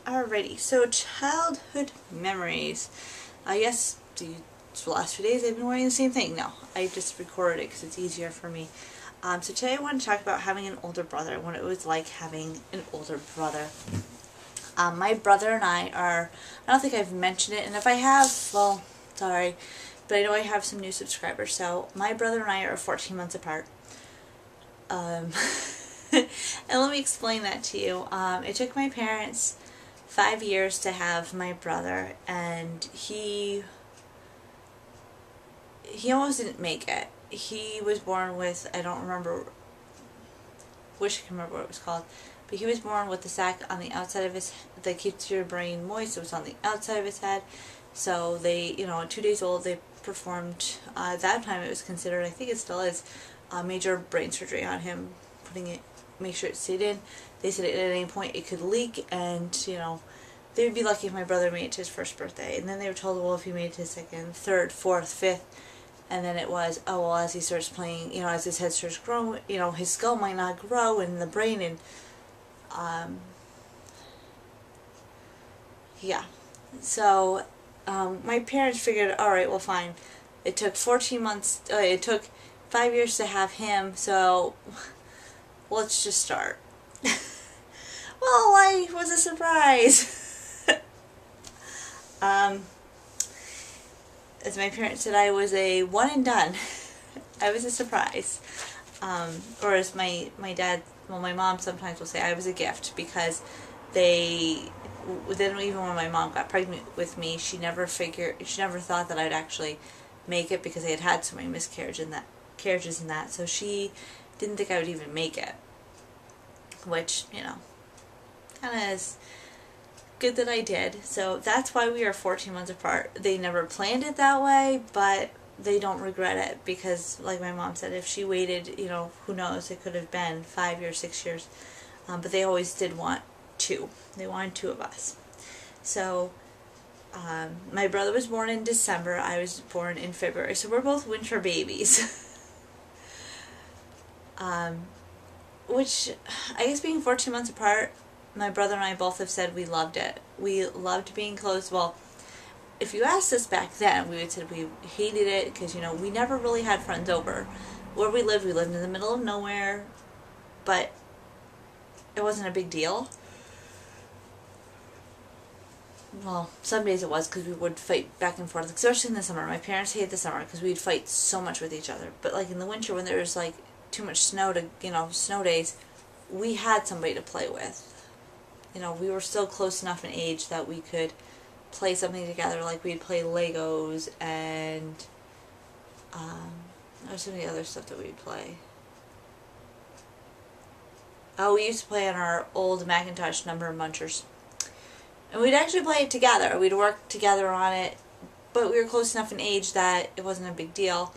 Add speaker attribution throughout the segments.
Speaker 1: Alrighty, so childhood memories. Yes, the last few days I've been wearing the same thing. No, I just recorded it because it's easier for me. So today I want to talk about having an older brother, what it was like having an older brother. My brother and I don't think I've mentioned it, and if I have, well, sorry, but I know I have some new subscribers. So my brother and I are 14 months apart. And let me explain that to you. It took my parents 5 years to have my brother, and he almost didn't make it. He was born with, I don't remember, wish I could remember what it was called, but he was born with the sac on the outside of his, that keeps your brain moist, so it was on the outside of his head. So they, at 2 days old, they performed, at that time it was considered, I think it still is, major brain surgery on him, make sure it stayed in. They said at any point it could leak, and, they would be lucky if my brother made it to his first birthday. And then they were told, well, if he made it to his second, third, fourth, fifth, and then it was, oh, well, as he starts playing, as his head starts growing, his skull might not grow, and the brain, and, yeah. So, my parents figured, alright, well, fine. It took 14 months, it took 5 years to have him, so let's just start. Well, life was a surprise. As my parents said, I was a one and done. I was a surprise. Or as my dad, well, my mom sometimes will say, I was a gift, because then even when my mom got pregnant with me, she never thought that I'd actually make it, because I had had so many miscarriages and that, so she didn't think I would even make it, which, kind of is good that I did. So that's why we are 14 months apart. They never planned it that way, but they don't regret it, because like my mom said, if she waited, who knows, it could have been 5 years, 6 years, but they always did want two. They wanted two of us. So my brother was born in December, I was born in February, so we're both winter babies. Which, I guess being 14 months apart, my brother and I both have said we loved it. We loved being close. Well, if you asked us back then, we would say we hated it, because, we never really had friends over. Where we lived in the middle of nowhere, but it wasn't a big deal. Well, some days it was, because we would fight back and forth, especially in the summer. My parents hated the summer, because we'd fight so much with each other. But, like, in the winter, when there was, like, too much snow snow days, we had somebody to play with. We were still close enough in age that we could play something together, like we'd play Legos, and there was some of the other stuff that we'd play. Oh, we used to play on our old Macintosh number munchers. And we'd actually play it together. We'd work together on it, but we were close enough in age that it wasn't a big deal.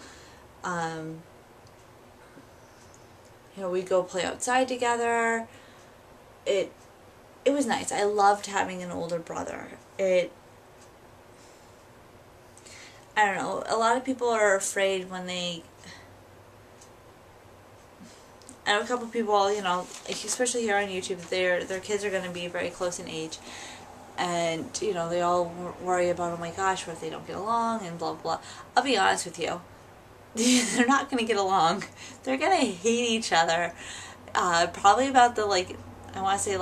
Speaker 1: We'd go play outside together. It was nice. I loved having an older brother. I don't know, a lot of people are afraid when I know a couple people, especially here on YouTube, their kids are going to be very close in age. And, they all worry about, oh my gosh, what if they don't get along, and blah, blah. I'll be honest with you. They're not going to get along. They're going to hate each other. Probably about the, I want to say,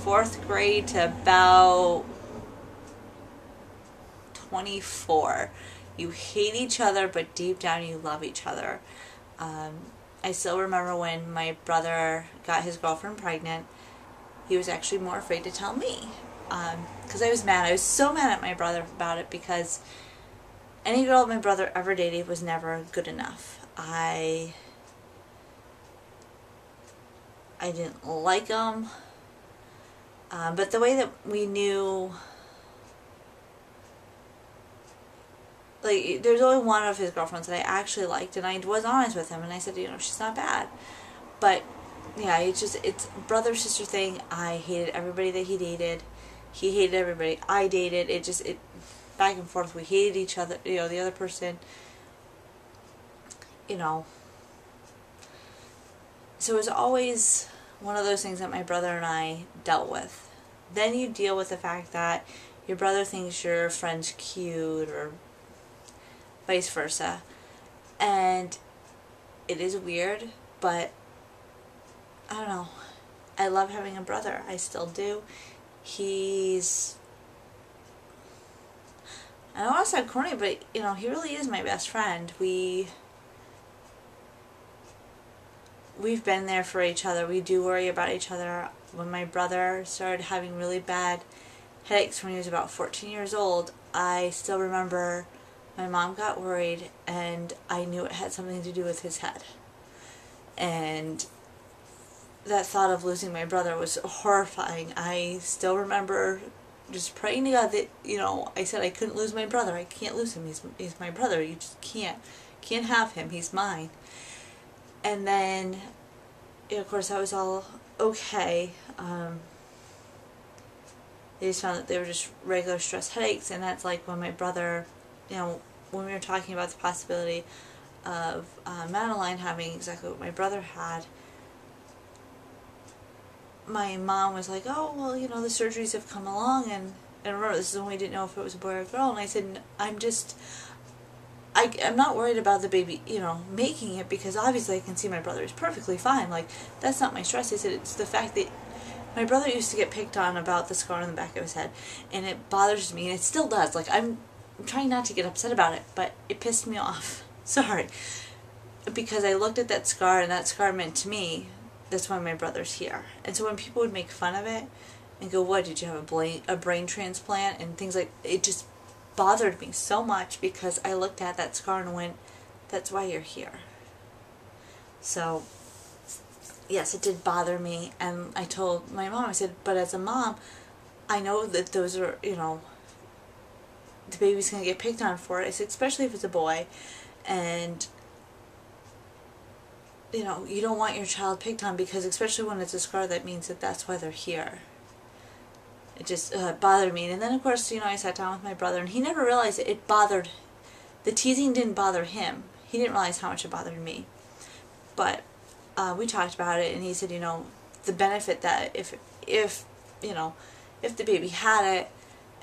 Speaker 1: 4th grade to about 24. You hate each other, but deep down you love each other. I still remember when my brother got his girlfriend pregnant, he was actually more afraid to tell me. Because I was mad. I was so mad at my brother about it, because any girl my brother ever dated was never good enough. I didn't like him. But the way that we knew, there's only one of his girlfriends that I actually liked, and I was honest with him, and I said, she's not bad. But, yeah, it's brother-sister thing. I hated everybody that he dated. He hated everybody I dated. It back and forth. We hated each other, the other person, So it was always one of those things that my brother and I dealt with then you deal with the fact that your brother thinks your friend's cute or vice versa. And it is weird, but I don't know. I love having a brother. I still do. He's, I don't want to sound corny, but you know, he really is my best friend. We've been there for each other. We do worry about each other. When my brother started having really bad headaches when he was about 14 years old, I still remember my mom got worried, and I knew it had something to do with his head. And that thought of losing my brother was horrifying. I still remember just praying to God that, you know, I said I couldn't lose my brother. I can't lose him. He's my brother. You just can't have him. He's mine. And then, you know, of course, I was all okay. They just found that they were just regular stress headaches, and that's like when my brother, you know, when we were talking about the possibility of Madeline having exactly what my brother had, my mom was like, oh, well, you know, the surgeries have come along, and remember, this is when we didn't know if it was a boy or a girl, and I said, I'm not worried about the baby, you know, making it, because obviously I can see my brother is perfectly fine. Like, that's not my stress. I said, it's the fact that my brother used to get picked on about the scar on the back of his head, and it bothers me, and it still does. Like, I'm trying not to get upset about it, but it pissed me off. Sorry. Because I looked at that scar, and that scar meant to me, that's why my brother's here. And so when people would make fun of it and go, what, did you have a brain transplant and things like, it just bothered me so much, because I looked at that scar and went, that's why you're here. So yes, it did bother me, and I told my mom, I said, but as a mom, I know that those are, you know, the baby's going to get picked on for it. I said, especially if it's a boy, and you know, you don't want your child picked on, because especially when it's a scar, that means that that's why they're here. It just bothered me. And then, of course, you know, I sat down with my brother, and he never realized it bothered, the teasing didn't bother him. He didn't realize how much it bothered me. But we talked about it, and he said, you know, the benefit that if you know, if the baby had it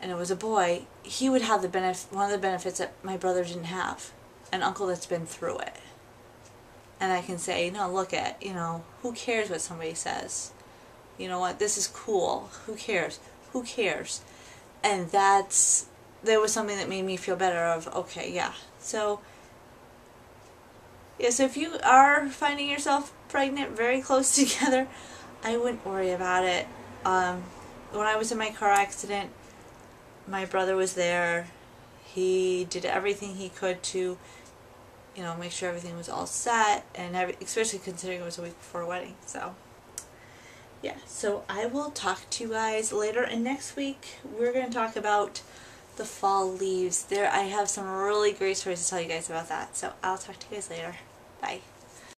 Speaker 1: and it was a boy, he would have the benefit, one of the benefits that my brother didn't have, an uncle that's been through it. And I can say, no, look at, you know, who cares what somebody says? You know what, this is cool. Who cares? Who cares? And that was something that made me feel better of, okay, yeah. So, yeah, so if you are finding yourself pregnant very close together, I wouldn't worry about it. When I was in my car accident, my brother was there. He did everything he could to, you know, make sure everything was all set, and especially considering it was a week before a wedding. So, yeah. So I will talk to you guys later, and next week we're going to talk about the fall leaves. I have some really great stories to tell you guys about that. So I'll talk to you guys later. Bye.